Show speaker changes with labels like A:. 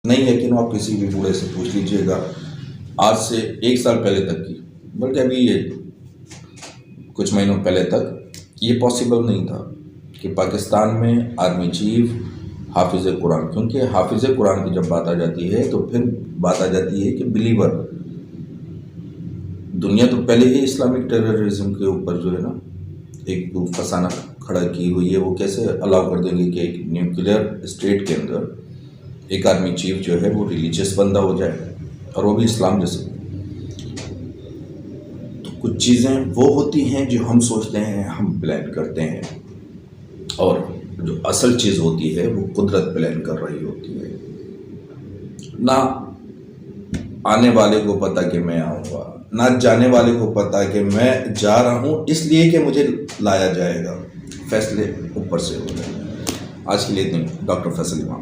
A: نہیں ہے کہ آپ کسی بھی بوڑھے سے پوچھ لیجئے گا آج سے 1 سال پہلے تک کی، بلکہ ابھی یہ کچھ مہینوں پہلے تک یہ پاسبل نہیں تھا کہ پاکستان میں آرمی چیف حافظ قرآن، کیونکہ حافظ قرآن کی جب بات آ جاتی ہے تو پھر بات آ جاتی ہے کہ بلیور، دنیا تو پہلے ہی اسلامک ٹیررزم کے اوپر جو ہے نا ایک فسانہ کھڑا کی ہوئی ہے، وہ کیسے الاؤ کر دیں گے کہ ایک نیوکلیئر اسٹیٹ کے اندر ایک آرمی چیف جو ہے وہ ریلیجیس بندہ ہو جائے، اور وہ بھی اسلام جیسے۔ تو کچھ چیزیں وہ ہوتی ہیں جو ہم سوچتے ہیں، ہم پلان کرتے ہیں، اور جو اصل چیز ہوتی ہے وہ قدرت پلان کر رہی ہوتی ہے۔ نہ آنے والے کو پتہ کہ میں آؤں گا، نہ جانے والے کو پتہ کہ میں جا رہا ہوں اس لیے کہ مجھے لایا جائے گا، فیصلے اوپر سے ہو جائیں گے۔ آج کے لیے اتنا، ڈاکٹر فیصل امام۔